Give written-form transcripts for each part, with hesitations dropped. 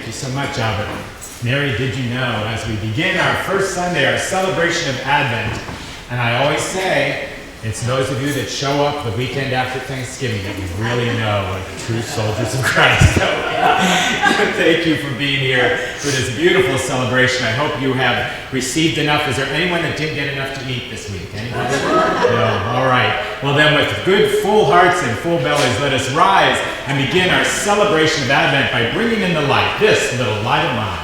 Thank you so much, Albert. Mary, did you know, as we begin our first Sunday, our celebration of Advent, and I always say, it's those of you that show up the weekend after Thanksgiving that we really know are the true soldiers of Christ. So, thank you for being here for this beautiful celebration. I hope you have received enough. Is there anyone that didn't get enough to eat this week? Anybody? No? All right. Well then, with good full hearts and full bellies, let us rise and begin our celebration of Advent by bringing in the light, this little light of mine.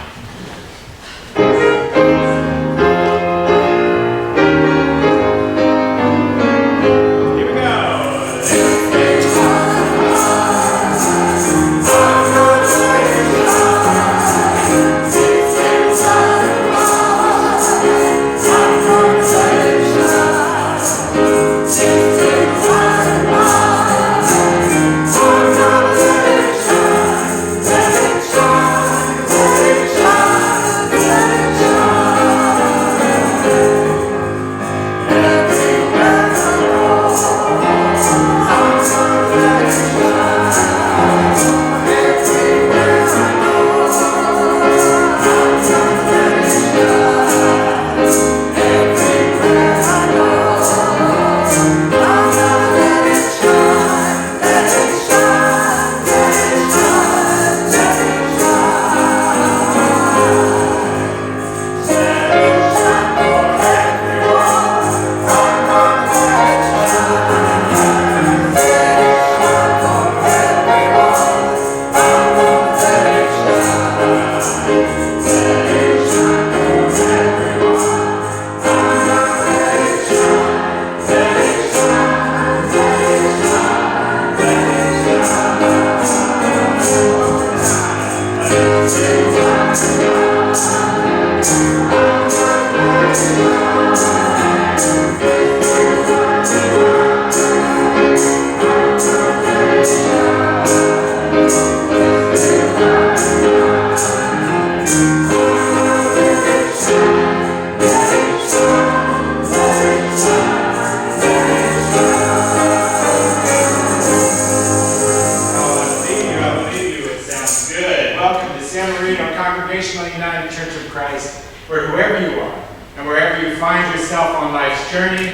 Congregational Church of Christ, where whoever you are and wherever you find yourself on life's journey,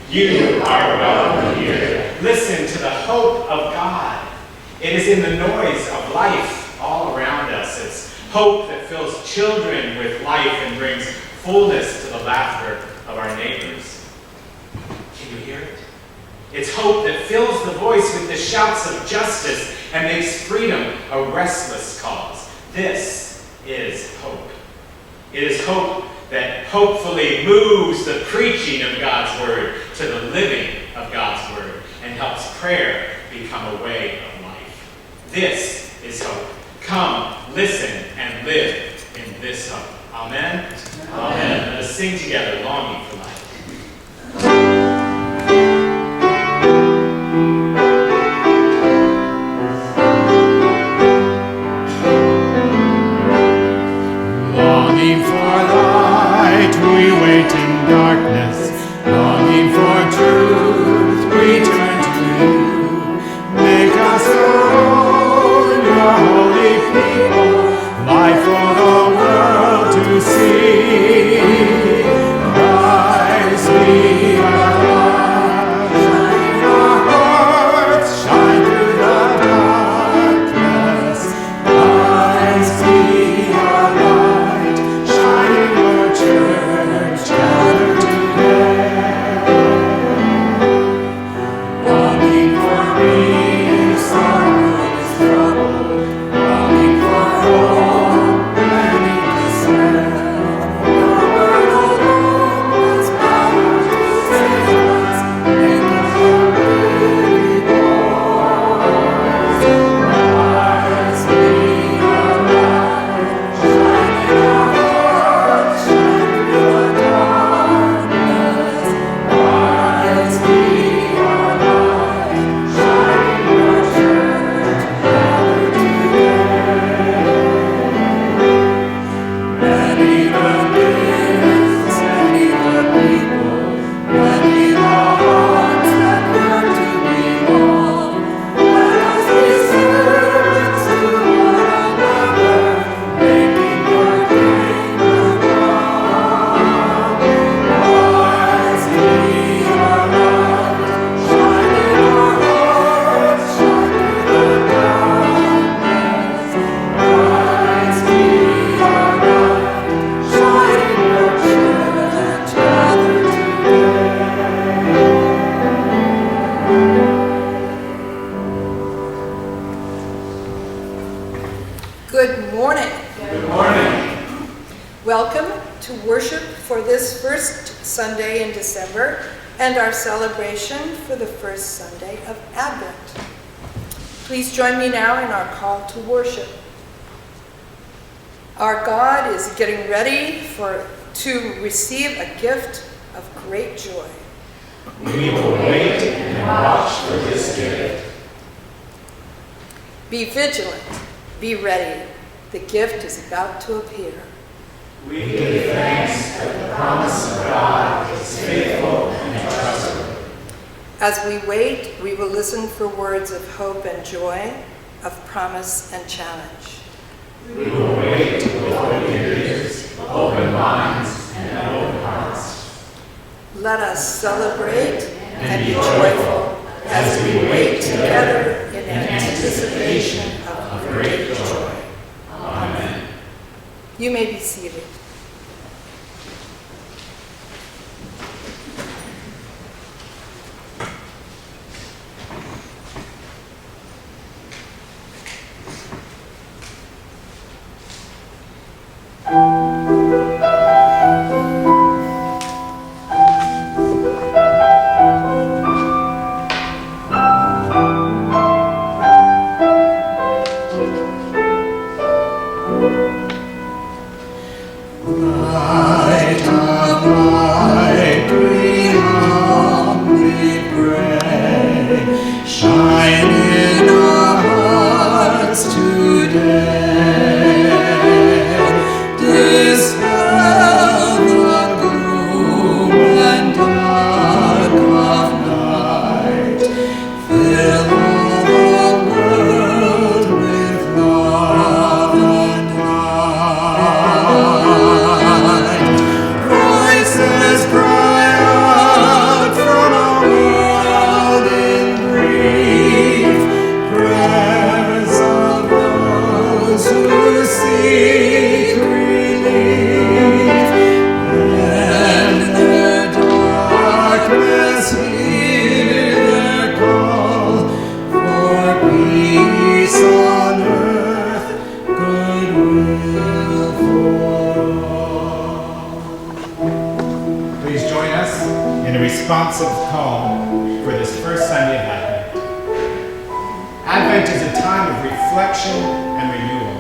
you are welcome here. Listen to the hope of God. It is in the noise of life all around us. It's hope that fills children with life and brings fullness to the laughter of our neighbors. Can you hear it? It's hope that fills the voice with the shouts of justice and makes freedom a restless cause. This is hope. It is hope that hopefully moves the preaching of God's word to the living of God's word and helps prayer become a way of life. This is hope. Come, listen, and live in this hope. Amen? Amen. Let us sing together, Longing for Life. Longing for light, we wait in darkness. Longing for truth, we turn to you. Make us your own, your holy people, light for the world to see. Rise Sunday in December and our celebration for the first Sunday of Advent. Please join me now in our call to worship. Our God is getting ready to receive a gift of great joy. We will wait and watch for this gift. Be vigilant, be ready. The gift is about to appear. We give thanks that the promise of God is faithful and trustworthy. As we wait, we will listen for words of hope and joy, of promise and challenge. We will wait with open ears, open minds, and open hearts. Let us celebrate and be joyful as we wait together in anticipation of great joy. Amen. You may be seated. Responsive call for this first Sunday of Advent. Advent is a time of reflection and renewal.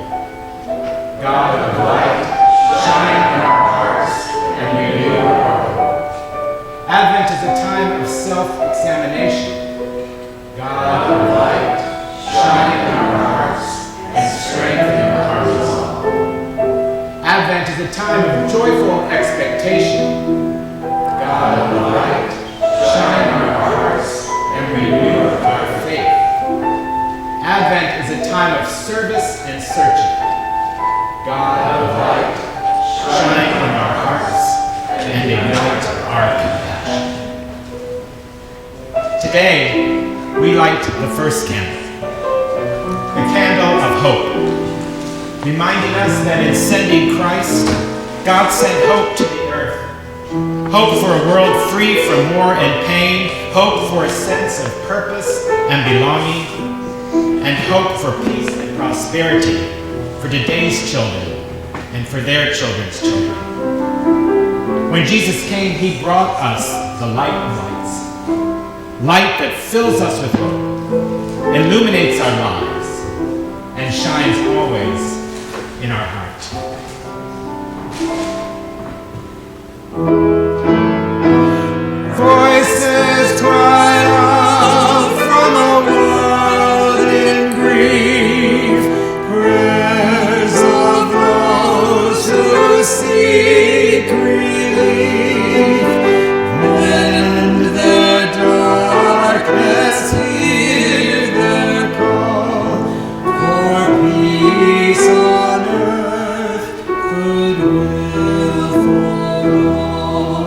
God of light, shine in our hearts and renew our hope. Advent is a time of self-examination. God of light, shine in our hearts and strengthen our resolve. Advent is a time of joyful expectation. God of light, shine in our hearts and renew our faith. Advent is a time of service and searching. God of light, shine in our hearts and ignite our compassion. Today, we light the first candle, the candle of hope, reminding us that in sending Christ, God sent hope to the earth. Hope for a world free from war and pain, hope for a sense of purpose and belonging, and hope for peace and prosperity for today's children and for their children's children. When Jesus came, he brought us the light of lights, light that fills us with hope, illuminates our lives, and shines always in our heart. Voices cry out from a world in grief, prayers of those who seek relief. Mend their darkness, hear their call, for peace on earth, goodwill for all.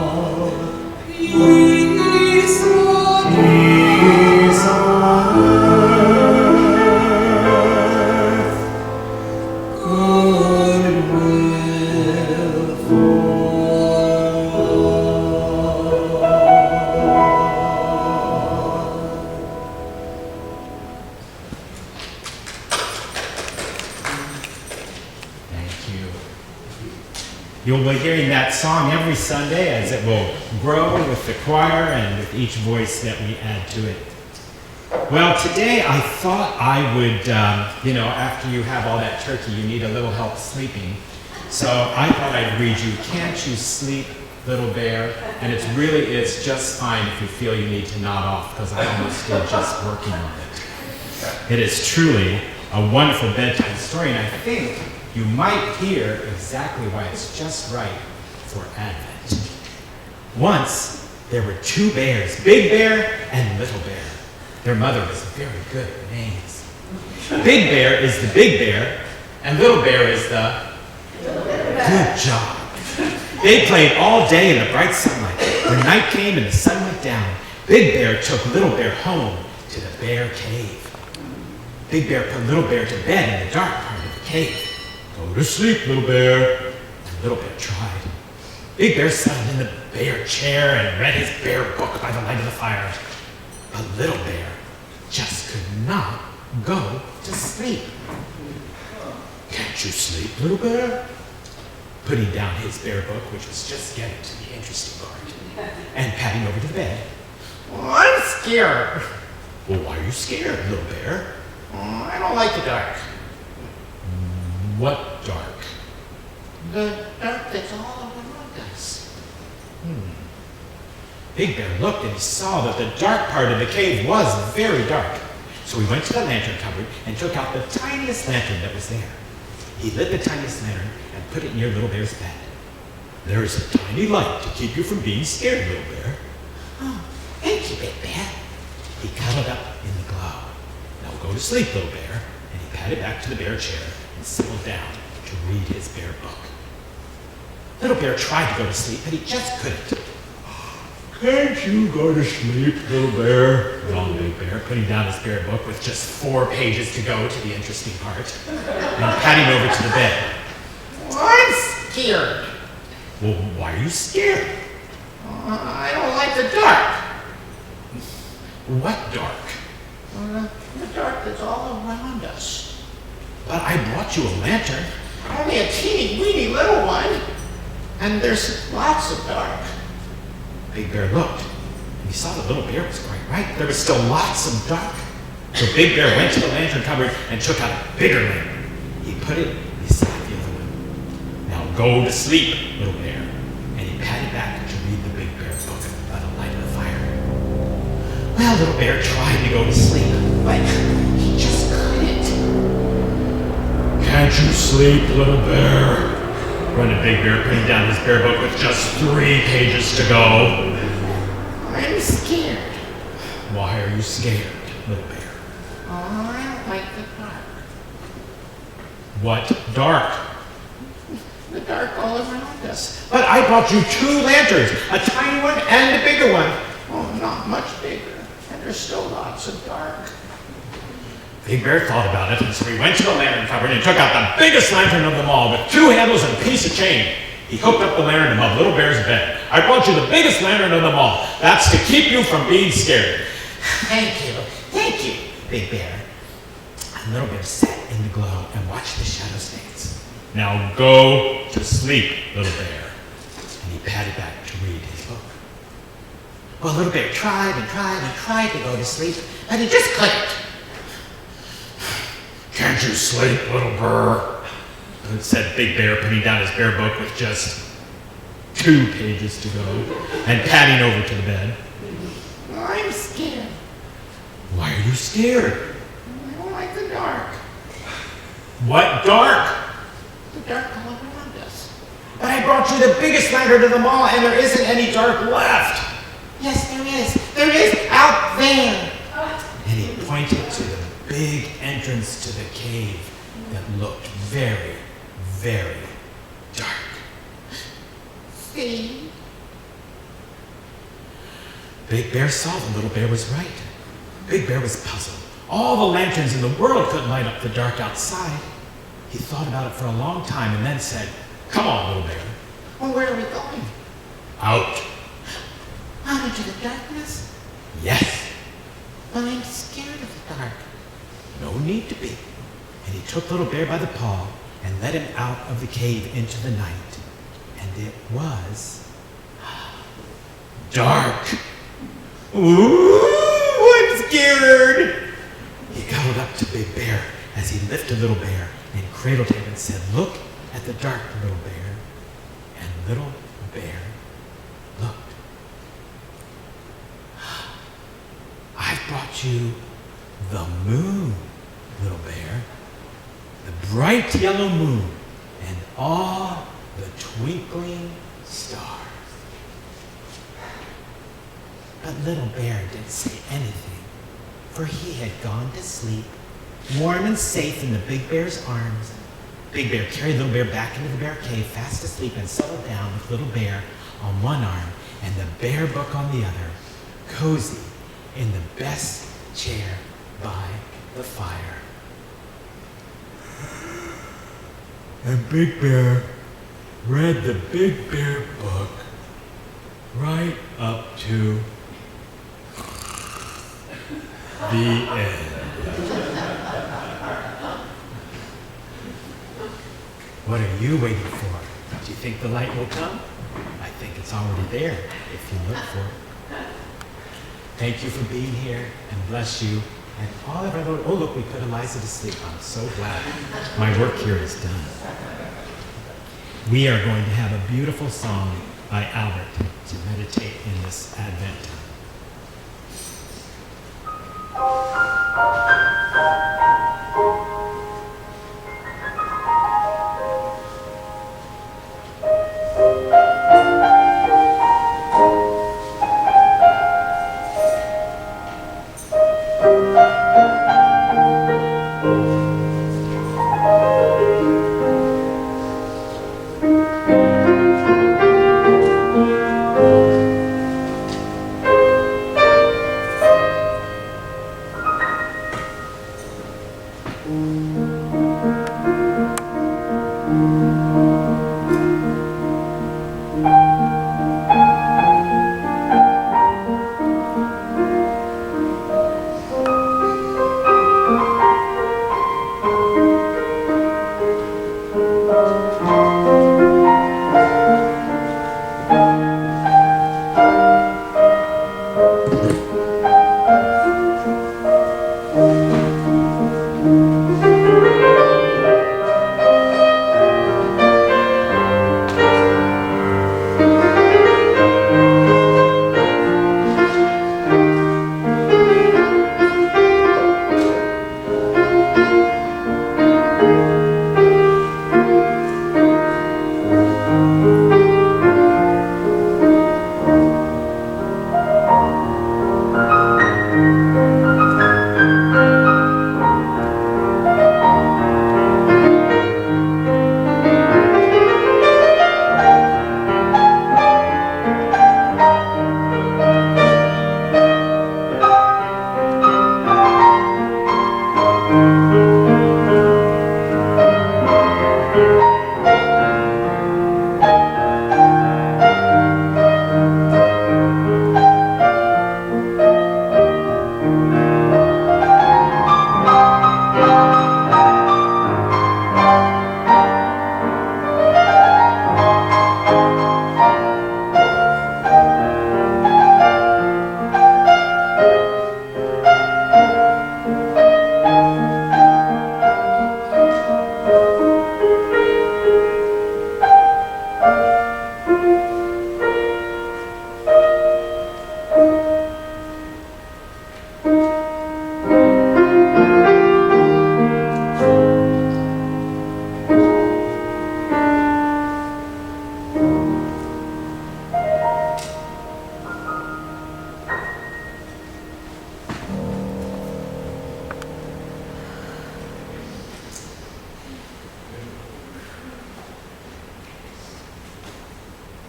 You'll be hearing that song every Sunday as it will grow with the choir and with each voice that we add to it. Well, today I thought I would, after you have all that turkey, you need a little help sleeping. So I thought I'd read you, "Can't You Sleep, Little Bear?" And it's just fine if you feel you need to nod off, because I almost did just working on it. It is truly a wonderful bedtime story, and I think you might hear exactly why it's just right for Advent. Once, there were two bears, Big Bear and Little Bear. Their mother was very good at names. Big Bear is the big bear, and Little Bear is the good job. They played all day in the bright sunlight. When night came and the sun went down, Big Bear took Little Bear home to the bear cave. Big Bear put Little Bear to bed in the dark part of the cave. "Go to sleep, Little Bear." And Little Bear tried. Big Bear settled in the bear chair and read his bear book by the light of the fire. But Little Bear just could not go to sleep. "Can't you sleep, Little Bear?" Putting down his bear book, which was just getting to the interesting part, and padding over to the bed. "I'm scared." "Well, why are you scared, Little Bear?" "I don't like the dark." "What dark?" "The dark that's all around us." Big Bear looked and he saw that the dark part of the cave was very dark. So he went to the lantern cupboard and took out the tiniest lantern that was there. He lit the tiniest lantern and put it near Little Bear's bed. "There is a tiny light to keep you from being scared, Little Bear." "Oh, thank you, Big Bear." He cuddled up in the glow. "Now go to sleep, Little Bear." And he padded back to the bear chair and settled down to read his bear book. Little Bear tried to go to sleep, but he just couldn't. "Can't you go to sleep, Little Bear?" yawned Big Bear, putting down his bear book with just 4 pages to go to the interesting part, and padding over to the bed. "I'm scared." "Well, why are you scared?" "I don't like the dark." "What dark?" "The dark that's all around us." "But I brought you a lantern." "Only a teeny weeny little one. And there's lots of dark." Big Bear looked, and he saw that Little Bear was quite right. There was still lots of dark. So Big Bear went to the lantern cupboard and took out a bigger lantern. He put it beside the other one. "Now go to sleep, Little Bear." And he padded back to read the Big Bear book by the light of the fire. Well, Little Bear tried to go to sleep, but he just couldn't. "Can't you sleep, Little Bear?" grunted Big Bear, putting down his bear book with just 3 pages to go. "I'm scared." "Why are you scared, Little Bear?" "I don't like the dark." "What dark?" "The dark all around us." "But I brought you 2 lanterns, a tiny one and a bigger one." "Oh, not much bigger, and there's still lots of dark." Big Bear thought about it, and so he went to the lantern cupboard and took out the biggest lantern of them all with 2 handles and a piece of chain. He hooked up the lantern above Little Bear's bed. "I brought you the biggest lantern of them all. That's to keep you from being scared." Thank you, Big Bear." And Little Bear sat in the glow and watched the shadows dance. "Now go to sleep, Little Bear." And he padded back to read his book. Well, Little Bear tried and tried and tried to go to sleep, but he just couldn't. "Can't you sleep, Little Bear?" said Big Bear, putting down his bear book with just 2 pages to go, and padding over to the bed. "I'm scared." "Why are you scared?" "I don't like the dark." "What dark?" "The dark all around us." "But I brought you the biggest lantern of them all, and there isn't any dark left." "Yes, there is. There is out there." And he pointed to the big entrance to the cave that looked very, very dark. "See?" Big Bear saw the Little Bear was right. Big Bear was puzzled. All the lanterns in the world couldn't light up the dark outside. He thought about it for a long time and then said, "Come on, Little Bear." "Well, where are we going?" "Out." "Out into the darkness?" "Yes." "But I'm scared of the dark." "No need to be." And he took Little Bear by the paw and led him out of the cave into the night. And it was dark. Ooh, I'm scared. He cuddled up to Big Bear as he lifted Little Bear and cradled him and said, "Look at the dark, Little Bear." And Little Bear looked. "I've brought you the moon, Little Bear, the bright yellow moon and all the twinkling stars." But Little Bear didn't say anything, for he had gone to sleep, warm and safe in the Big Bear's arms. Big Bear carried Little Bear back into the bear cave, fast asleep, and settled down with Little Bear on one arm and the bear book on the other, cozy in the best chair by the fire. And Big Bear read the Big Bear book right up to the end. What are you waiting for? Do you think the light will come? I think it's already there if you look for it. Thank you for being here, and bless you. And all of our Lord, oh look, we put Eliza to sleep. I'm so glad. My work here is done. We are going to have a beautiful song by Albert to meditate in this Advent time.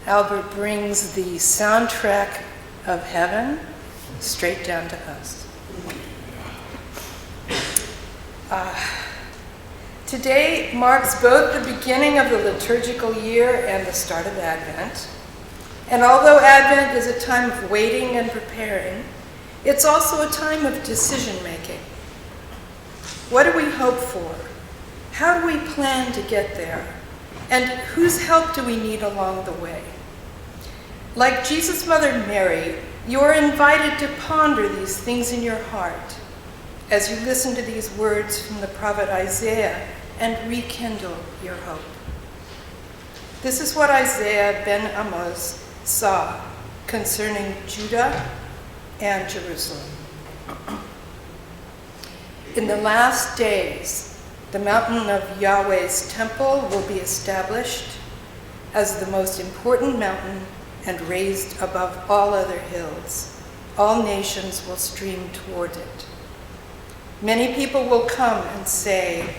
Albert brings the soundtrack of heaven straight down to us. Today marks both the beginning of the liturgical year and the start of Advent. And although Advent is a time of waiting and preparing, it's also a time of decision-making. What do we hope for? How do we plan to get there? And whose help do we need along the way? Like Jesus' mother Mary, you are invited to ponder these things in your heart as you listen to these words from the prophet Isaiah and rekindle your hope. This is what Isaiah ben Amoz saw concerning Judah and Jerusalem. In the last days, the mountain of Yahweh's temple will be established as the most important mountain and raised above all other hills. All nations will stream toward it. Many people will come and say,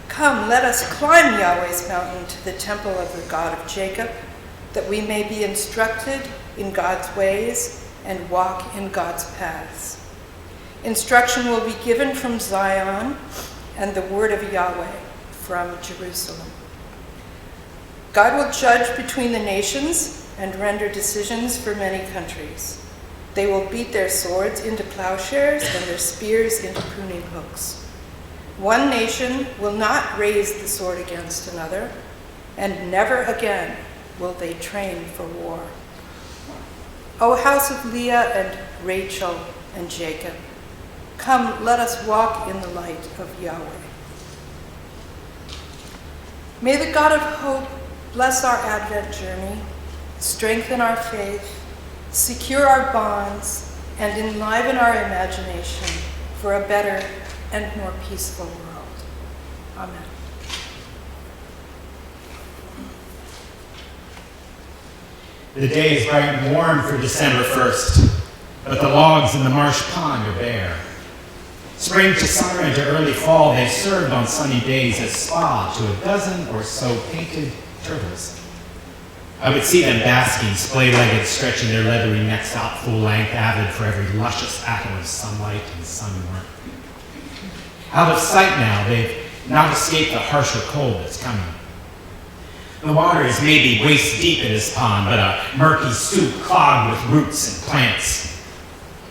"Come, let us climb Yahweh's mountain to the temple of the God of Jacob, that we may be instructed in God's ways and walk in God's paths." Instruction will be given from Zion and the word of Yahweh from Jerusalem. God will judge between the nations and render decisions for many countries. They will beat their swords into plowshares and their spears into pruning hooks. One nation will not raise the sword against another, and never again will they train for war. O house of Leah and Rachel and Jacob, come, let us walk in the light of Yahweh. May the God of hope bless our Advent journey, strengthen our faith, secure our bonds, and enliven our imagination for a better and more peaceful world. Amen. The day is bright and warm for December 1st, but the logs in the marsh pond are bare. Spring to summer into early fall, they've served on sunny days as spa to a dozen or so painted turtles. I would see them basking, splay-legged, stretching their leathery necks out full length, avid for every luscious atom of sunlight and sun warmth. Out of sight now, they've not escaped the harsher cold that's coming. The water is maybe waist deep in this pond, but a murky soup clogged with roots and plants.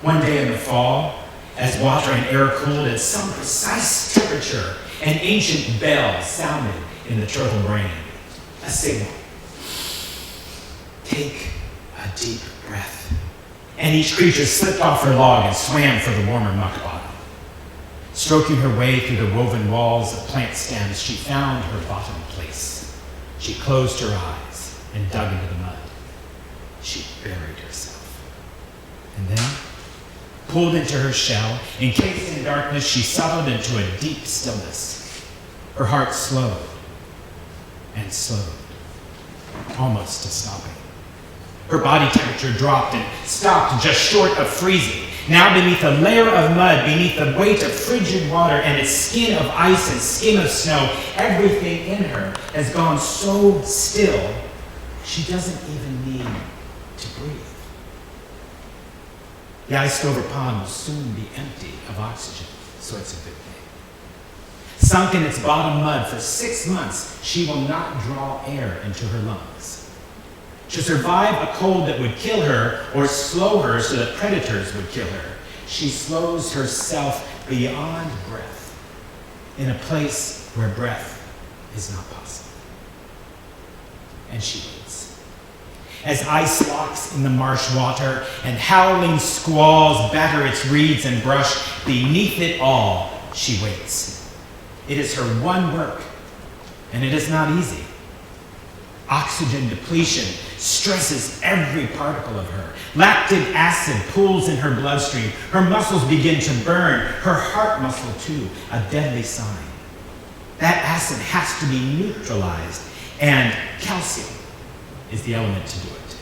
One day in the fall, as water and air cooled at some precise temperature, an ancient bell sounded in the turtle brain, a signal. Take a deep breath. And each creature slipped off her log and swam for the warmer muck bottom. Stroking her way through the woven walls of plant stems, she found her bottom place. She closed her eyes and dug into the mud. She buried herself. And then, pulled into her shell, encased in darkness, she settled into a deep stillness. Her heart slowed and slowed, almost to stopping. Her body temperature dropped and stopped just short of freezing. Now beneath a layer of mud, beneath the weight of frigid water and its skin of ice and skin of snow, everything in her has gone so still, she doesn't even need to breathe. The iced over pond will soon be empty of oxygen, so it's a good thing. Sunk in its bottom mud for 6 months, she will not draw air into her lungs. To survive a cold that would kill her or slow her so that predators would kill her, she slows herself beyond breath in a place where breath is not possible. And she waits. As ice locks in the marsh water and howling squalls batter its reeds and brush, beneath it all, she waits. It is her one work, and it is not easy. Oxygen depletion stresses every particle of her. Lactic acid pools in her bloodstream. Her muscles begin to burn. Her heart muscle, too, a deadly sign. That acid has to be neutralized, and calcium is the element to do it.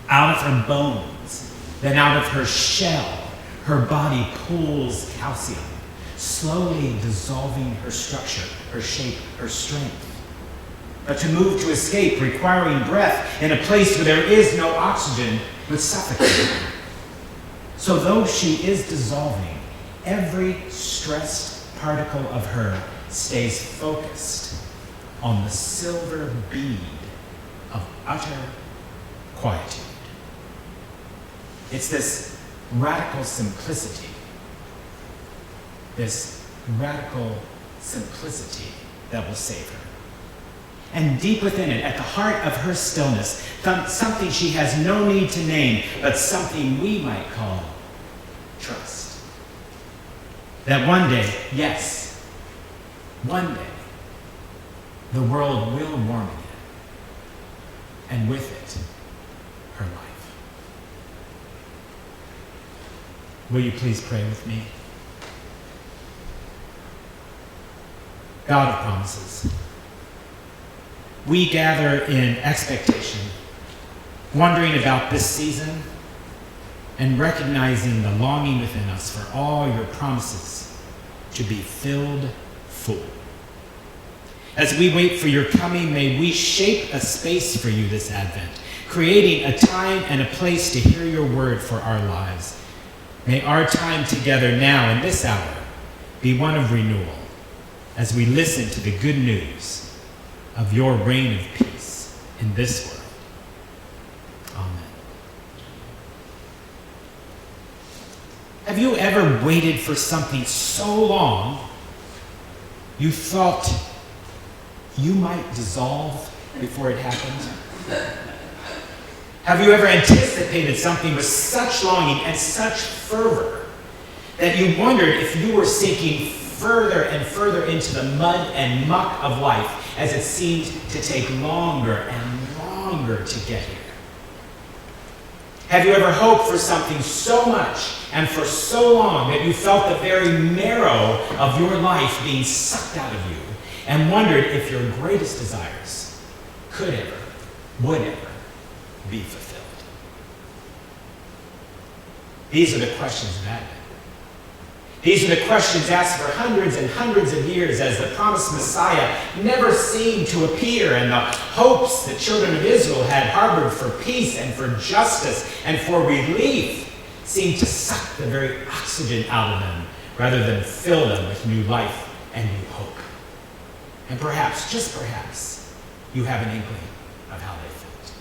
Out of her bones, then out of her shell, her body pulls calcium, slowly dissolving her structure, her shape, her strength. But to move to escape, requiring breath in a place where there is no oxygen, would suffocate her. So though she is dissolving, every stressed particle of her stays focused on the silver bead of utter quietude. It's this radical simplicity that will save her. And deep within it, at the heart of her stillness, something she has no need to name, but something we might call trust. That one day, yes, one day, the world will warm again, and with it, her life. Will you please pray with me? God of promises, we gather in expectation, wondering about this season and recognizing the longing within us for all your promises to be filled full. As we wait for your coming, may we shape a space for you this Advent, creating a time and a place to hear your word for our lives. May our time together now in this hour be one of renewal as we listen to the good news of your reign of peace in this world. Amen. Have you ever waited for something so long you thought you might dissolve before it happened? Have you ever anticipated something with such longing and such fervor that you wondered if you were sinking further and further into the mud and muck of life as it seemed to take longer and longer to get here? Have you ever hoped for something so much and for so long that you felt the very marrow of your life being sucked out of you and wondered if your greatest desires could ever, would ever be fulfilled? These are the questions of Advent. These are the questions asked for hundreds and hundreds of years as the promised Messiah never seemed to appear, and the hopes the children of Israel had harbored for peace and for justice and for relief seemed to suck the very oxygen out of them rather than fill them with new life and new hope. And perhaps, just perhaps, you have an inkling of how they felt.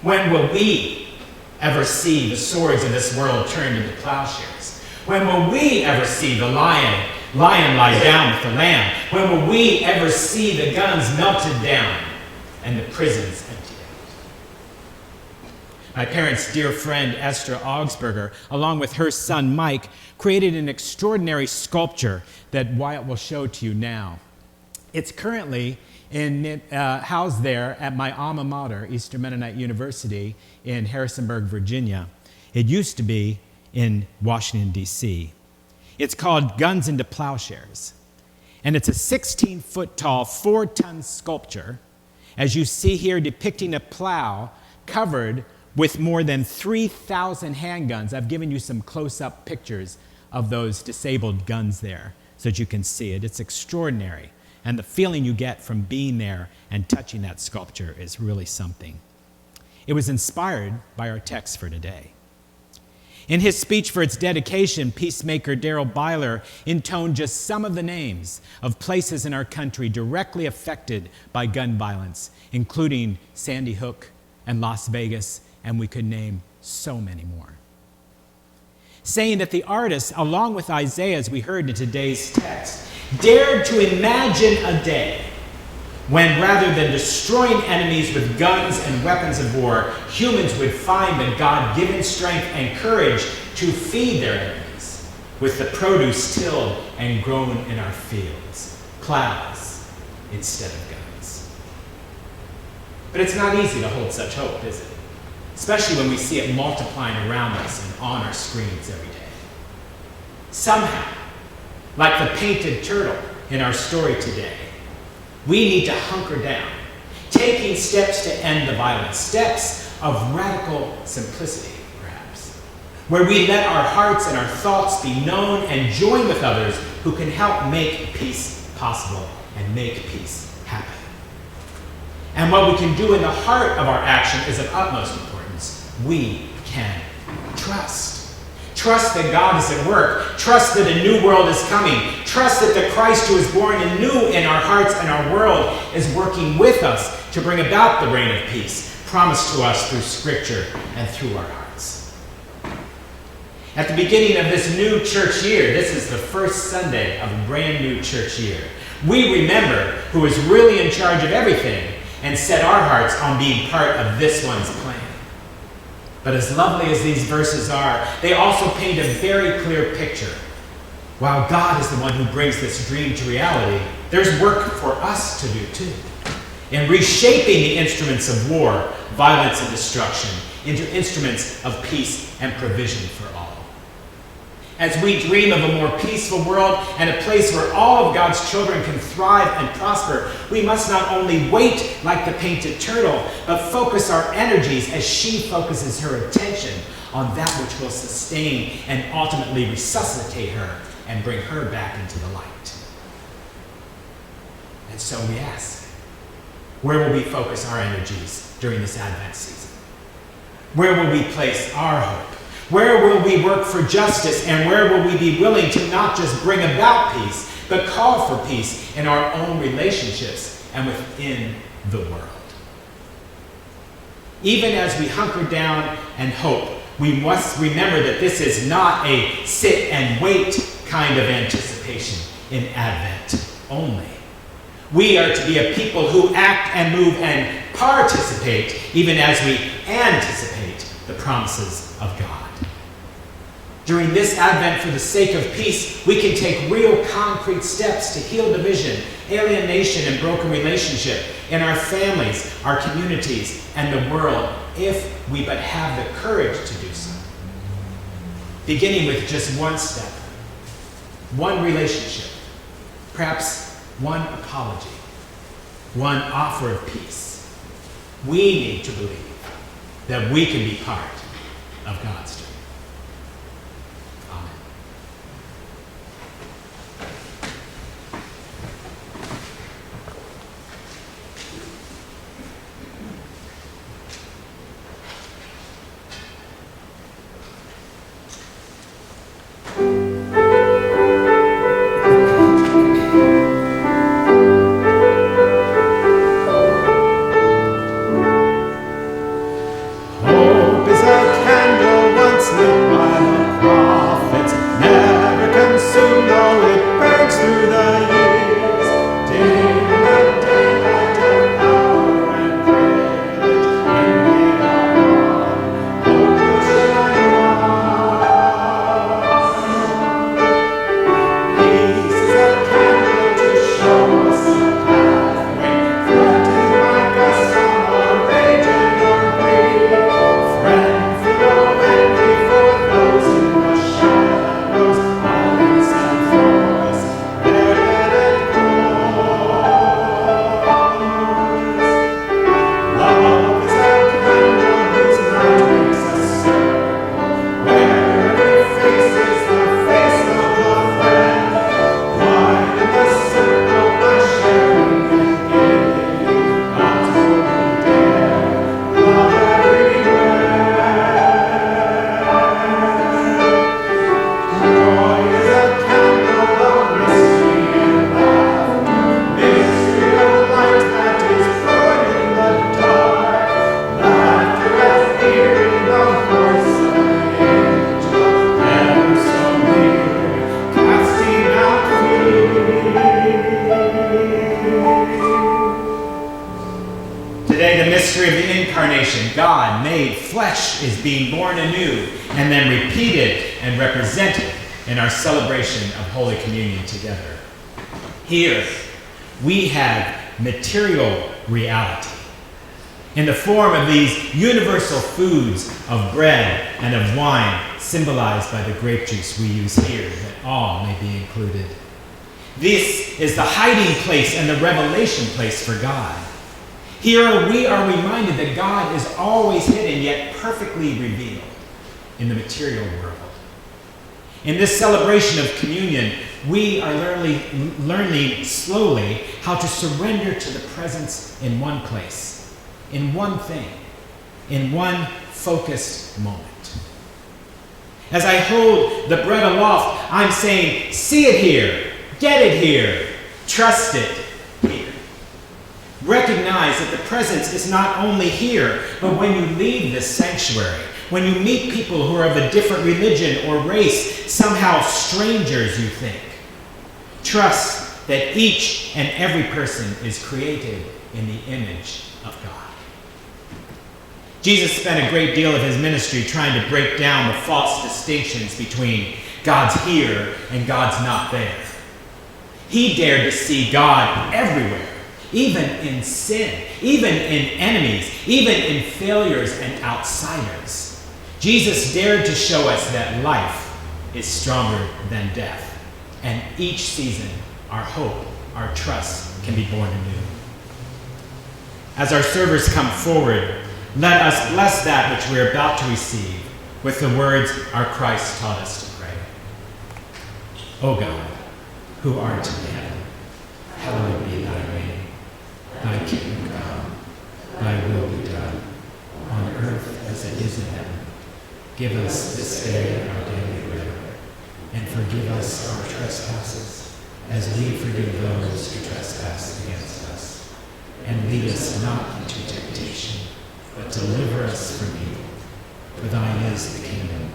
When will we ever see the swords of this world turned into plowshares? When will we ever see the lion lie down with the lamb? When will we ever see the guns melted down and the prisons emptied out? My parents' dear friend Esther Augsburger, along with her son Mike, created an extraordinary sculpture that Wyatt will show to you now. It's currently housed there at my alma mater, Eastern Mennonite University in Harrisonburg, Virginia. It used to be in Washington, D.C. It's called Guns into Plowshares. And it's a 16-foot tall, 4-ton sculpture, as you see here, depicting a plow covered with more than 3,000 handguns. I've given you some close-up pictures of those disabled guns there so that you can see it. It's extraordinary. And the feeling you get from being there and touching that sculpture is really something. It was inspired by our text for today. In his speech for its dedication, peacemaker Darrell Byler intoned just some of the names of places in our country directly affected by gun violence, including Sandy Hook and Las Vegas, and we could name so many more. Saying that the artist, along with Isaiah, as we heard in today's text, dared to imagine a day when, rather than destroying enemies with guns and weapons of war, humans would find the God-given strength and courage to feed their enemies with the produce tilled and grown in our fields, plows instead of guns. But it's not easy to hold such hope, is it? Especially when we see it multiplying around us and on our screens every day. Somehow, like the painted turtle in our story today, we need to hunker down, taking steps to end the violence, steps of radical simplicity, perhaps, where we let our hearts and our thoughts be known and join with others who can help make peace possible and make peace happen. And what we can do in the heart of our action is of utmost importance. We can trust. Trust that God is at work. Trust that a new world is coming. Trust that the Christ who is born anew in our hearts and our world is working with us to bring about the reign of peace promised to us through Scripture and through our hearts. At the beginning of this new church year, this is the first Sunday of a brand new church year. We remember who is really in charge of everything and set our hearts on being part of this one's plan. But as lovely as these verses are, they also paint a very clear picture. While God is the one who brings this dream to reality, there's work for us to do too, in reshaping the instruments of war, violence, and destruction into instruments of peace and provision for all. As we dream of a more peaceful world and a place where all of God's children can thrive and prosper, we must not only wait like the painted turtle, but focus our energies as she focuses her attention on that which will sustain and ultimately resuscitate her and bring her back into the light. And so we ask, where will we focus our energies during this Advent season? Where will we place our hope? Where will we work for justice, and where will we be willing to not just bring about peace, but call for peace in our own relationships and within the world? Even as we hunker down and hope, we must remember that this is not a sit and wait kind of anticipation in Advent only. We are to be a people who act and move and participate even as we anticipate the promises of God. During this Advent, for the sake of peace, we can take real concrete steps to heal division, alienation, and broken relationship in our families, our communities, and the world, if we but have the courage to do so. Beginning with just one step, one relationship, perhaps one apology, one offer of peace. We need to believe that we can be part of God's dream. Amen. Hope is a candle once lit by the prophets, never consumed though it burns through the years. Dim and daylight and power and privilege, in it all, hope will shine on. Peace is a candle to show us a pathway, threatened by gusts or rage or greed. Friend, feel no envy for those in the shadows, violence and force, their dead Love is a candle whose light makes us circle, where every face is the face of a friend. Light in the circle by sharing and giving, God's golden dare, love everywhere. Joy is a candle of mystery and laughter, mystery of light that is put in the dark. Laughter as hearing the voice of an angel, ever so near, casting out fear. Today, the mystery of the Incarnation, God made flesh, is being born anew and then repeated and represented in our celebration of Holy Communion together. Here, we have material reality in the form of these universal foods of bread and of wine, symbolized by the grape juice we use here, that all may be included. This is the hiding place and the revelation place for God. Here we are reminded that God is always hidden yet perfectly revealed in the material world. In this celebration of communion, we are learning slowly how to surrender to the presence in one place, in one thing, in one focused moment. As I hold the bread aloft, I'm saying, see it here, get it here, trust it here. Recognize that the presence is not only here, but when you leave this sanctuary, when you meet people who are of a different religion or race, somehow strangers, you think. Trust that each and every person is created in the image of God. Jesus spent a great deal of his ministry trying to break down the false distinctions between God's here and God's not there. He dared to see God everywhere, even in sin, even in enemies, even in failures and outsiders. Jesus dared to show us that life is stronger than death, and each season our hope, our trust can be born anew. As our servers come forward, let us bless that which we are about to receive with the words our Christ taught us to pray. O God, who art in heaven, hallowed be thy name. Thy kingdom come, thy will be done, on earth as it is in heaven. Give us this day our daily bread, and forgive us our trespasses, as we forgive those who trespass against us. And lead us not into temptation, but deliver us from evil. For thine is the kingdom,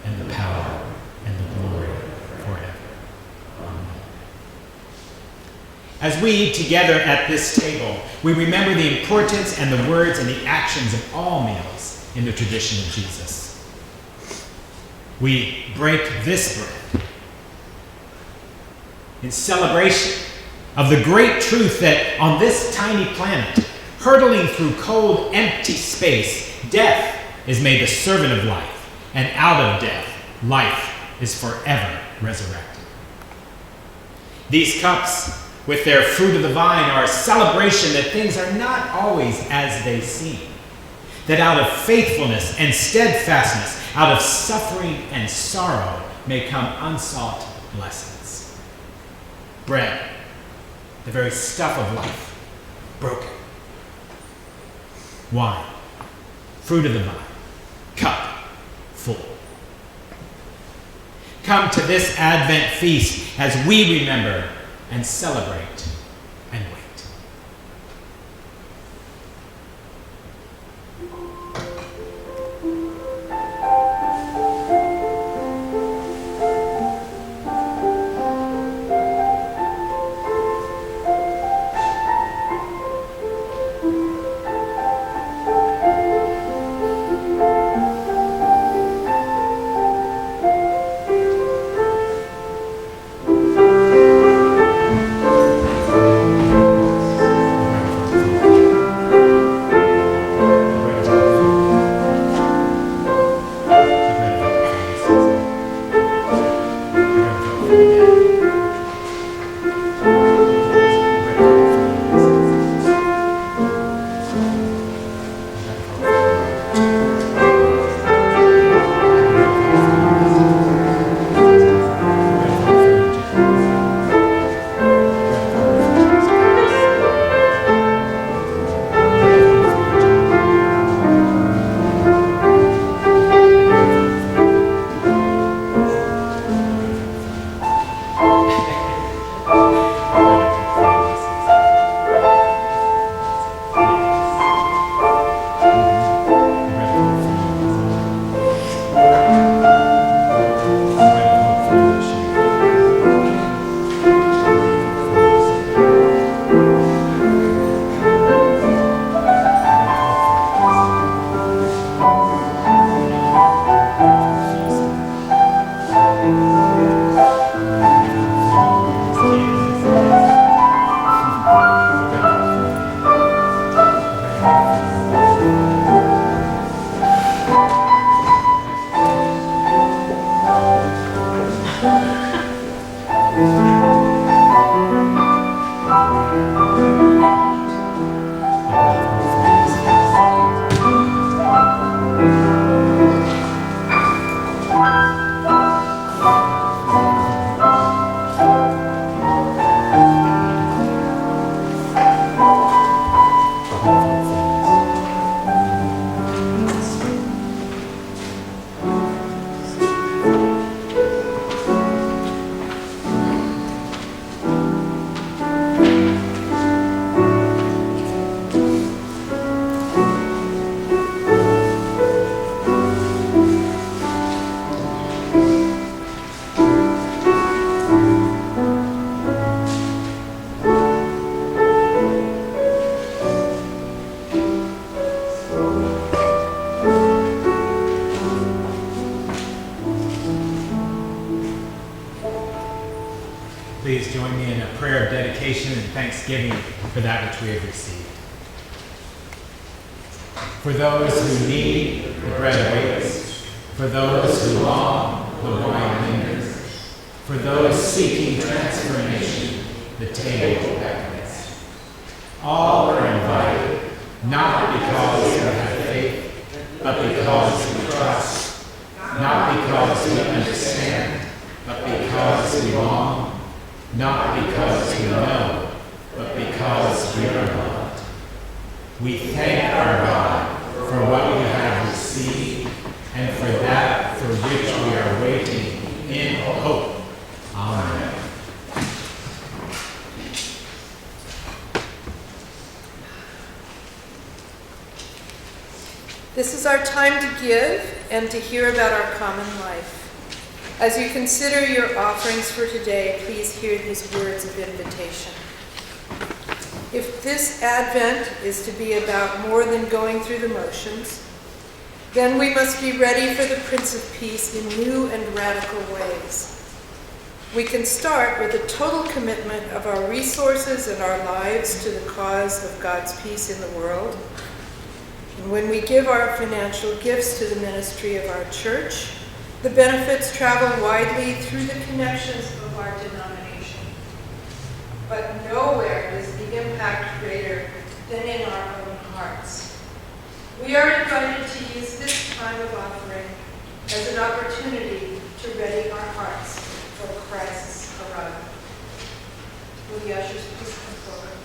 and the power, and the glory forever. Amen. As we eat together at this table, we remember the importance and the words and the actions of all meals in the tradition of Jesus. We break this bread in celebration of the great truth that on this tiny planet, hurtling through cold, empty space, death is made the servant of life, and out of death, life is forever resurrected. These cups, with their fruit of the vine, are a celebration that things are not always as they seem, that out of faithfulness and steadfastness, out of suffering and sorrow, may come unsought blessings. Bread, the very stuff of life, broken. Wine, fruit of the vine, cup full. Come to this Advent feast as we remember and celebrate and wait. Please join me in a prayer of dedication and thanksgiving for that which we have received. For those who need, the bread waits. For those who long, the wine lingers. For those seeking transformation, the table beckons. All are invited, not because we have faith, but because we trust. Not because we understand, but because we long. Not because we know, but because we are loved. We thank our God for what we have received and for that for which we are waiting in hope. Amen. This is our time to give and to hear about our common life. As you consider your offerings for today, please hear these words of invitation. If this Advent is to be about more than going through the motions, then we must be ready for the Prince of Peace in new and radical ways. We can start with a total commitment of our resources and our lives to the cause of God's peace in the world. And when we give our financial gifts to the ministry of our church, the benefits travel widely through the connections of our denomination. But nowhere is the impact greater than in our own hearts. We are invited to use this time of offering as an opportunity to ready our hearts for Christ's arrival. Will the ushers please come forward?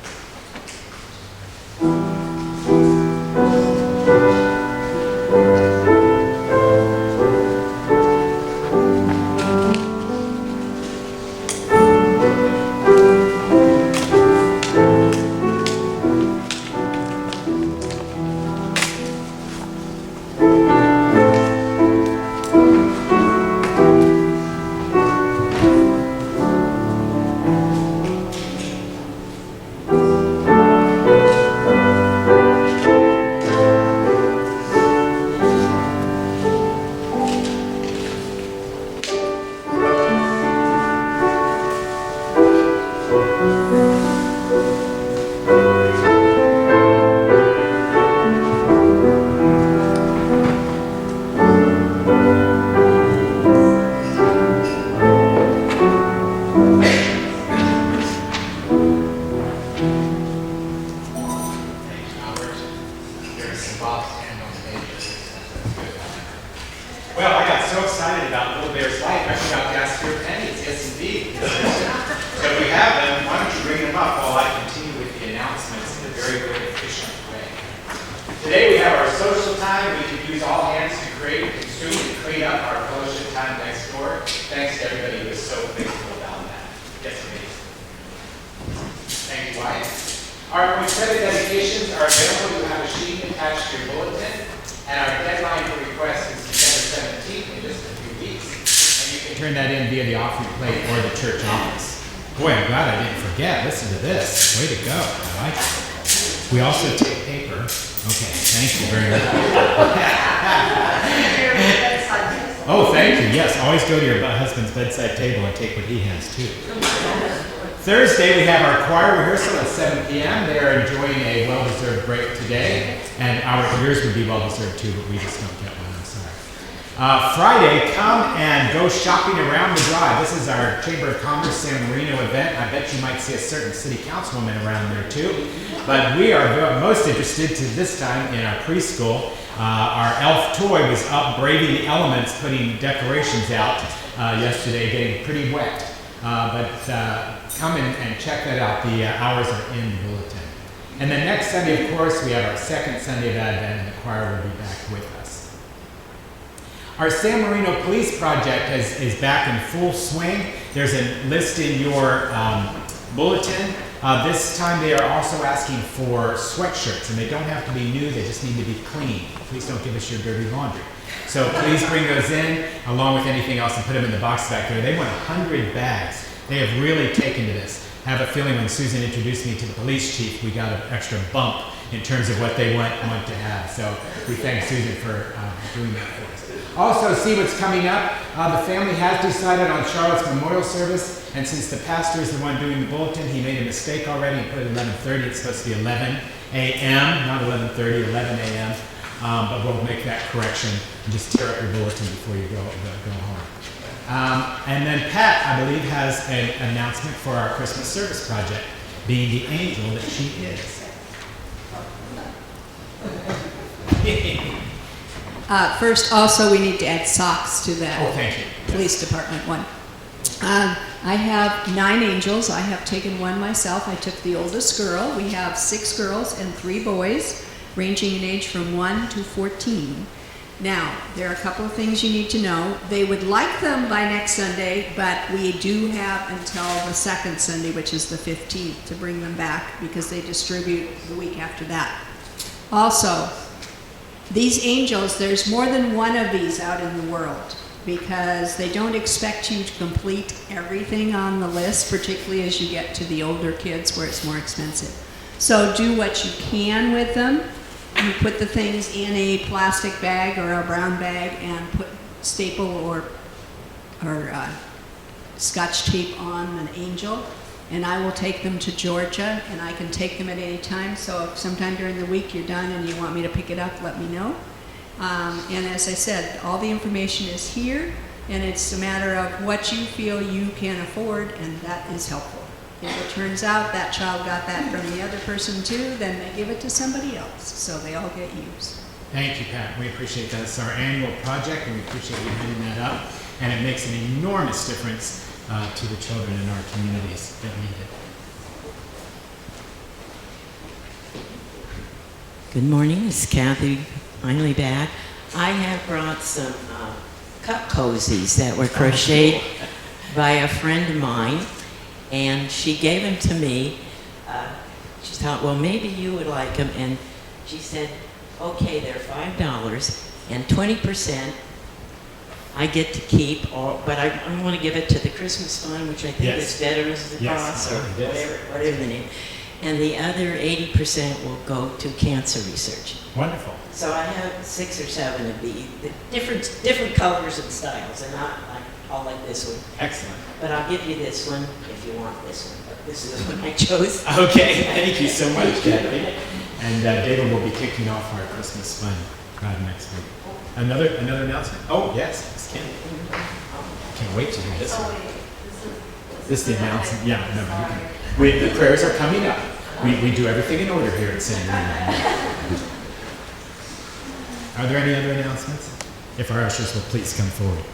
Turn that in via the offering plate or the church office. Boy, I'm glad I didn't forget. Listen to this. Way to go. I like it. We also take paper. Okay, thank you very much. Oh, thank you. Yes, always go to your husband's bedside table and take what he has too. Thursday, we have our choir rehearsal at 7 p.m. They are enjoying a well-deserved break today, and yours would be well-deserved too, but we just don't get one. I'm sorry. Friday, come and go shopping around the drive. This is our Chamber of Commerce San Marino event. I bet you might see a certain city councilwoman around there too. But we are most interested to this time in our preschool. Our elf toy was up braving the elements, putting decorations out yesterday, getting pretty wet. But come and check that out. The hours are in the bulletin. And then next Sunday, of course, we have our second Sunday of Advent, and the choir will be back with us. Our San Marino Police Project is back in full swing. There's a list in your bulletin. This time they are also asking for sweatshirts, and they don't have to be new, they just need to be clean. Please don't give us your dirty laundry. So please bring those in, along with anything else, and put them in the box back there. They want 100 bags. They have really taken to this. I have a feeling when Susan introduced me to the police chief, we got an extra bump in terms of what they want to have. So we thank Susan for doing that for us. Also, see what's coming up. The family has decided on Charlotte's memorial service, and since the pastor is the one doing the bulletin, he made a mistake already and put it 11:30. It's supposed to be 11 a.m., not 11:30, 11 a.m. But we'll make that correction and just tear up your bulletin before you go home. And then Pat, I believe, has an announcement for our Christmas service project, being the angel that she is. First, also, we need to add socks to that. Oh, thank you. Police department one. I have 9 angels. I have taken one myself. I took the oldest girl. We have 6 girls and 3 boys, ranging in age from 1 to 14. Now, there are a couple of things you need to know. They would like them by next Sunday, but we do have until the second Sunday, which is the 15th, to bring them back because they distribute the week after that. Also, these angels, there's more than one of these out in the world because they don't expect you to complete everything on the list, particularly as you get to the older kids where it's more expensive. So do what you can with them. You put the things in a plastic bag or a brown bag and put staple or scotch tape on an angel, and I will take them to Georgia, and I can take them at any time. So if sometime during the week you're done and you want me to pick it up, let me know. And as I said, all the information is here, and it's a matter of what you feel you can afford, and that is helpful. If it turns out that child got that from the other person too, then they give it to somebody else, so they all get used. Thank you, Pat. We appreciate that. It's our annual project, and we appreciate you heading that up. And it makes an enormous difference to the children in our communities that need it. Good morning, it's Kathy, finally back. I have brought some cup cozies that were crocheted by a friend of mine, and she gave them to me. She thought, well, maybe you would like them, and she said, okay, they're $5, and 20% I get to keep, but I want to give it to the Christmas Fund, which I think Yes. is Veterans of the Yes. Cross, or Yes. whatever the name. And the other 80% will go to cancer research. Wonderful. So I have 6 or 7 of these, different colors and styles, and I'll like this one. Excellent. But I'll give you this one if you want this one. But this is the one I chose. Okay, thank you so much, Kathy. And David will be kicking off our Christmas fun next week. Another announcement? Oh, yes, Miss Kim. Can't wait to hear this one. This is the announcement. Yeah, no, you can. The prayers are coming up. We do everything in order here at City Union. Are there any other announcements? If our ushers will please come forward.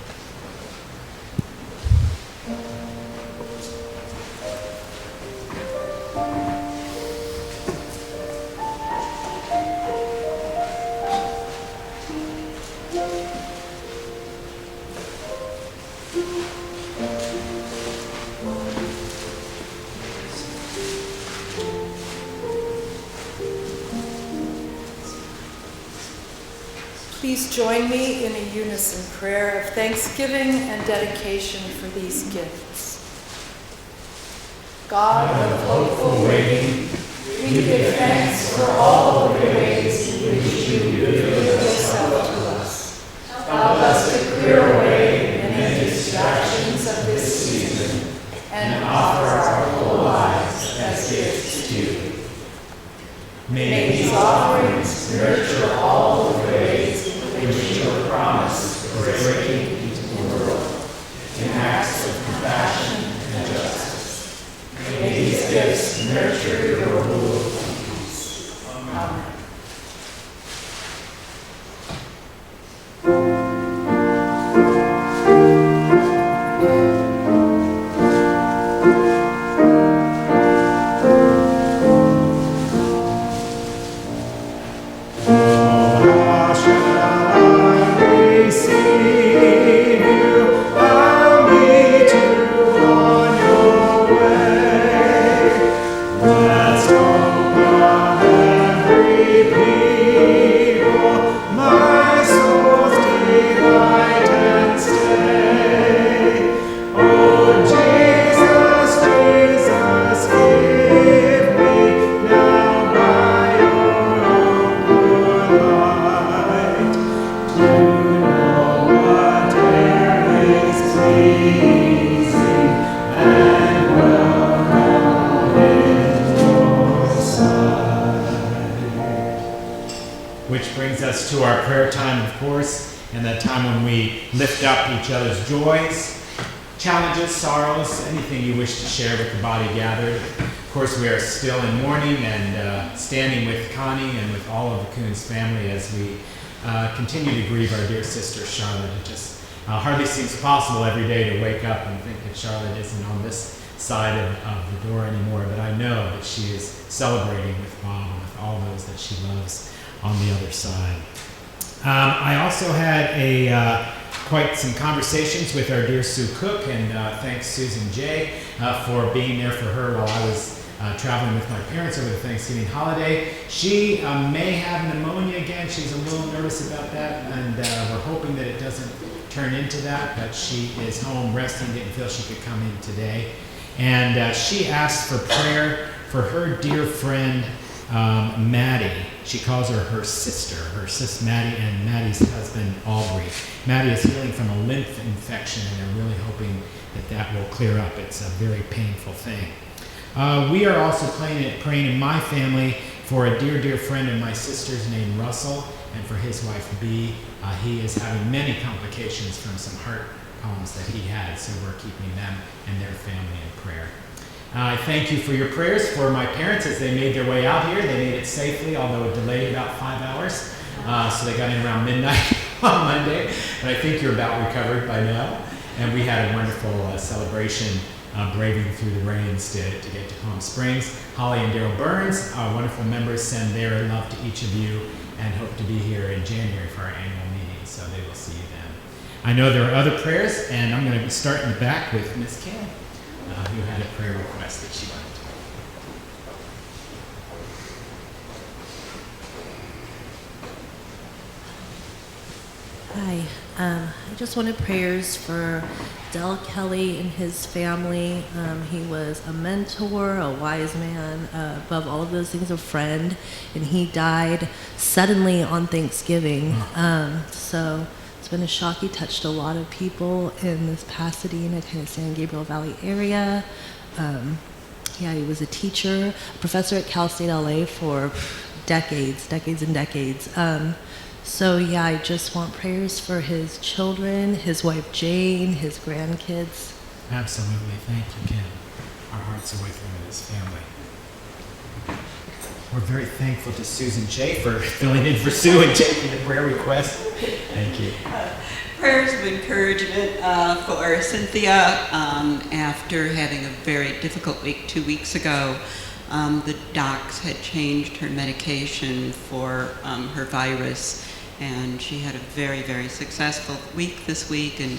Please join me in a unison prayer of thanksgiving and dedication for these gifts. God of hopeful waiting, we give thanks for all of the ways in which you reveal yourself to us. Help us to clear away any distractions of this season and offer our whole lives as gifts to you. May these offerings nurture all the ways which your promise for breaking into the world in acts of compassion and justice. May these gifts nurture your rule of peace. Amen. our prayer time, of course, and that time when we lift up each other's joys, challenges, sorrows, anything you wish to share with the body gathered. Of course, we are still in mourning and standing with Connie and with all of the Coons family as we continue to grieve our dear sister Charlotte. It just hardly seems possible every day to wake up and think that Charlotte isn't on this side of the door anymore, but I know that she is celebrating with Mom and with all those that she loves on the other side. I also had quite some conversations with our dear Sue Cook, and thanks Susan J. For being there for her while I was traveling with my parents over the Thanksgiving holiday. She may have pneumonia again. She's a little nervous about that, and we're hoping that it doesn't turn into that, but she is home resting, didn't feel she could come in today. And she asked for prayer for her dear friend, Maddie. She calls her sister Maddie, and Maddie's husband, Aubrey. Maddie is healing from a lymph infection, and they're really hoping that that will clear up. It's a very painful thing. We are also praying in my family for a dear, dear friend of my sister's named Russell, and for his wife, Bee. He is having many complications from some heart problems that he had, so we're keeping them and their family in prayer. I thank you for your prayers for my parents as they made their way out here. They made it safely, although it delayed about 5 hours. So they got in around midnight on Monday, but I think you're about recovered by now. And we had a wonderful celebration braving through the rains to get to Palm Springs. Holly and Daryl Burns, our wonderful members, send their love to each of you and hope to be here in January for our annual meeting, so they will see you then. I know there are other prayers, and I'm going to start in the back with Miss Kim, who had a prayer request that she wanted to make. Hi. I just wanted prayers for Del Kelly and his family. He was a mentor, a wise man, above all of those things, a friend, and he died suddenly on Thanksgiving. So it's been a shock. He touched a lot of people in this Pasadena, kind of San Gabriel Valley area. He was a teacher, a professor at Cal State LA for decades and decades. I just want prayers for his children, his wife Jane, his grandkids. Absolutely. Thank you, Kim. Our hearts are with him and his family. We're very thankful to Susan J. for filling in for Sue and taking the prayer request. Thank you. Prayers of encouragement for Cynthia after having a very difficult week 2 weeks ago. The docs had changed her medication for her virus, and she had a very, very successful week this week and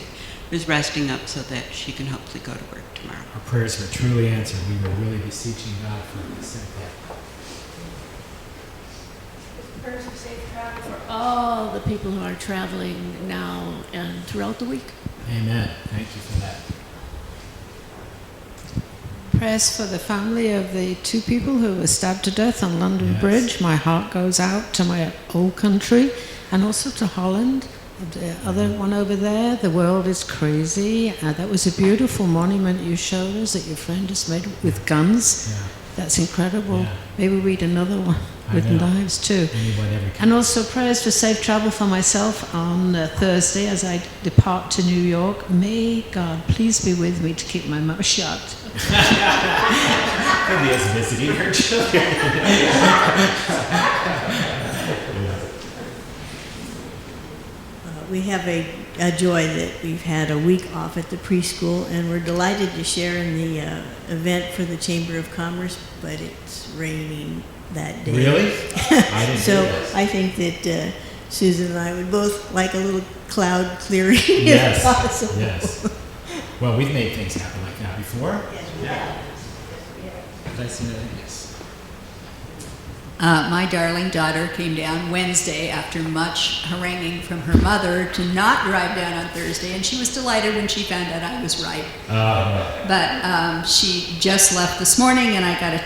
is resting up so that she can hopefully go to work tomorrow. Our prayers were truly answered. We were really beseeching God for Cynthia. Prayers of safe travel for all the people who are traveling now and throughout the week. Amen. Thank you for that. Prayers for the family of the 2 people who were stabbed to death on London Yes. Bridge. My heart goes out to my old country and also to Holland. The other one over there, the world is crazy. That was a beautiful monument you showed us that your friend has made with guns. Yeah. That's incredible. Yeah. Maybe read another one I with know. knives too. Whatever. And also prayers for safe travel for myself on Thursday as I depart to New York. May God please be with me to keep my mouth shut. Lydia's visiting her children. We have a joy that we've had a week off at the preschool, and we're delighted to share in the event for the Chamber of Commerce, but it's raining that day. Really? I didn't So know this. I think that Susan and I would both like a little cloud clearing Yes. if possible. Yes. Well, we've made things happen like that before. Yes, we have. Did I see that? Yes. My darling daughter came down Wednesday after much haranguing from her mother to not drive down on Thursday, and she was delighted when she found out I was right. But she just left this morning, and I got a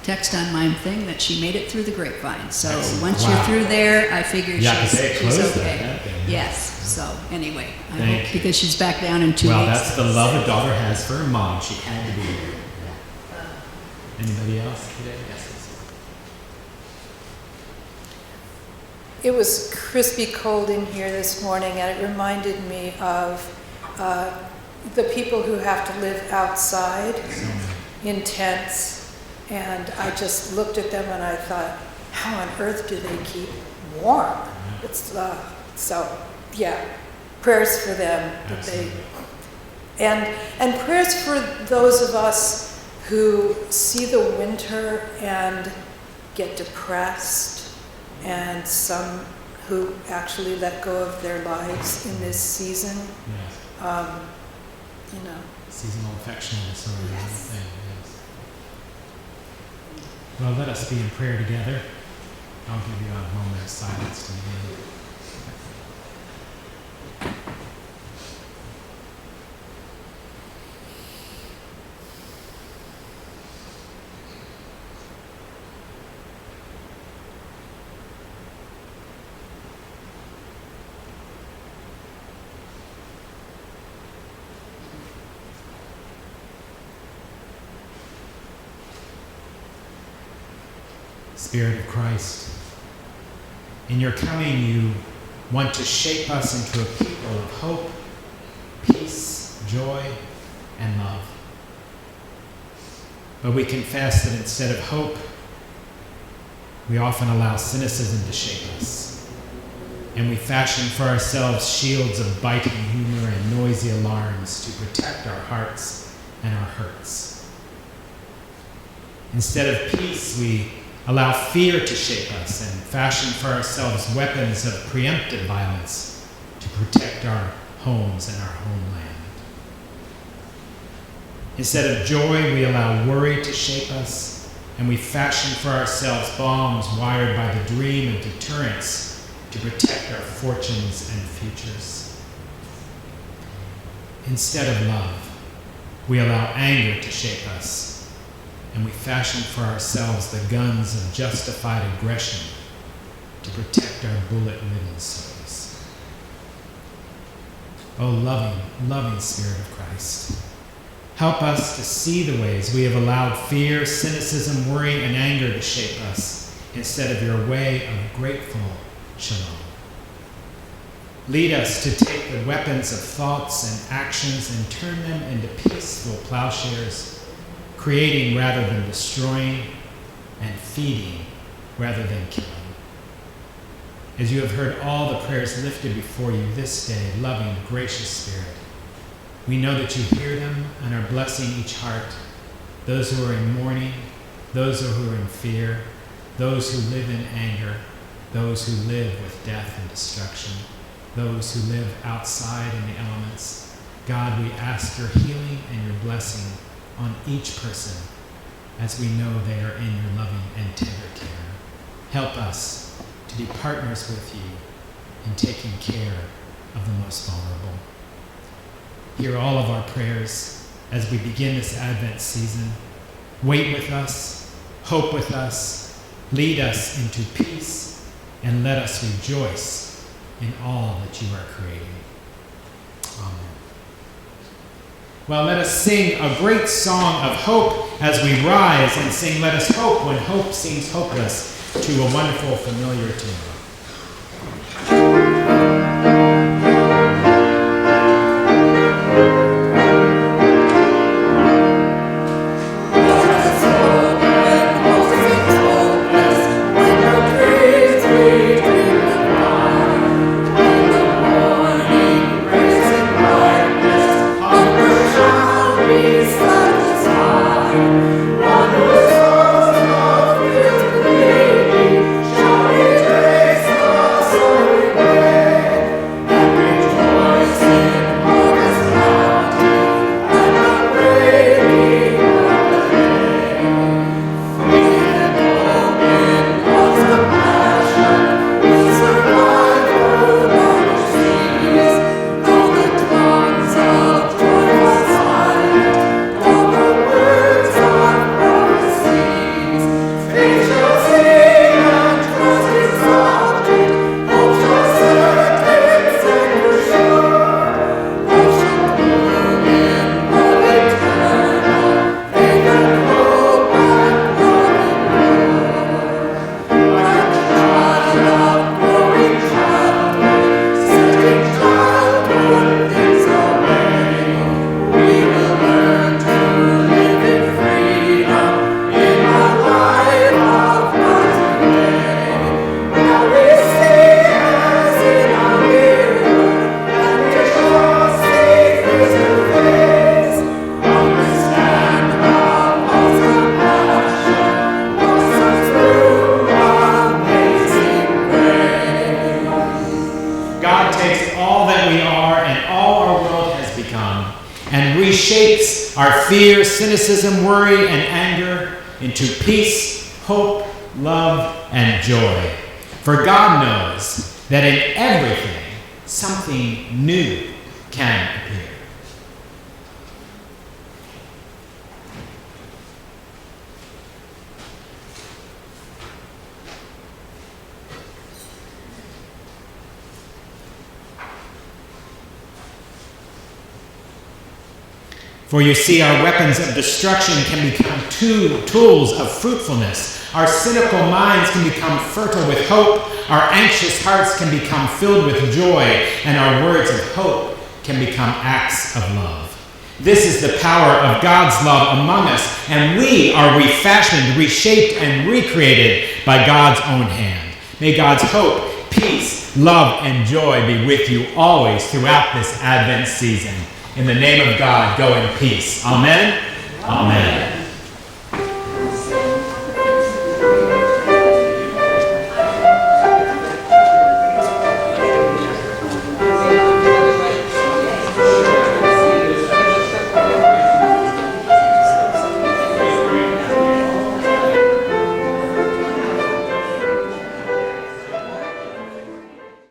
text on my thing that she made it through the grapevine. So Excellent. once Wow. you're through there, I figure Yeah, 'cause they she's closed okay. that thing, yeah. Yes. So anyway, I Thank hope you. because she's back down in 2 Well, weeks. that's the love a daughter has for her mom. She had to be here. Anybody else today? Yes. It was crispy cold in here this morning, and it reminded me of the people who have to live outside in tents. And I just looked at them and I thought, how on earth do they keep warm? It's so yeah, prayers for them that they, and prayers for those of us who see the winter and get depressed, and some who actually let go of their lives in this season. Yes. You know. Seasonal affectional disorder. Yes. Thing, yes. Well, let us be in prayer together. I'll give you a moment of silence to begin. Spirit of Christ, in your coming you want to shape us into a people of hope, peace, joy, and love. But we confess that instead of hope, we often allow cynicism to shape us, and we fashion for ourselves shields of biting humor and noisy alarms to protect our hearts and our hurts. Instead of peace, we allow fear to shape us and fashion for ourselves weapons of preemptive violence to protect our homes and our homeland. Instead of joy, we allow worry to shape us, and we fashion for ourselves bombs wired by the dream of deterrence to protect our fortunes and futures. Instead of love, we allow anger to shape us, and we fashion for ourselves the guns of justified aggression to protect our bullet-ridden souls. Oh, loving Spirit of Christ, help us to see the ways we have allowed fear, cynicism, worry, and anger to shape us instead of your way of grateful shalom. Lead us to take the weapons of thoughts and actions and turn them into peaceful plowshares, creating rather than destroying, and feeding rather than killing. As you have heard all the prayers lifted before you this day, loving, gracious Spirit, we know that you hear them and are blessing each heart, those who are in mourning, those who are in fear, those who live in anger, those who live with death and destruction, those who live outside in the elements. God, we ask your healing and your blessing on each person, as we know they are in your loving and tender care. Help us to be partners with you in taking care of the most vulnerable. Hear all of our prayers as we begin this Advent season. Wait with us, hope with us, lead us into peace, and let us rejoice in all that you are creating. Amen. Well, let us sing a great song of hope as we rise and sing, "Let us hope when hope seems hopeless," to a wonderful familiar tune. and reshapes our fear, cynicism, worry, and anger into peace, hope, love, and joy. For God knows that in everything, something new can appear. For you see, our weapons of destruction can become tools of fruitfulness. Our cynical minds can become fertile with hope. Our anxious hearts can become filled with joy. And our words of hope can become acts of love. This is the power of God's love among us, and we are refashioned, reshaped, and recreated by God's own hand. May God's hope, peace, love, and joy be with you always throughout this Advent season. In the name of God, go in peace. Amen. Amen.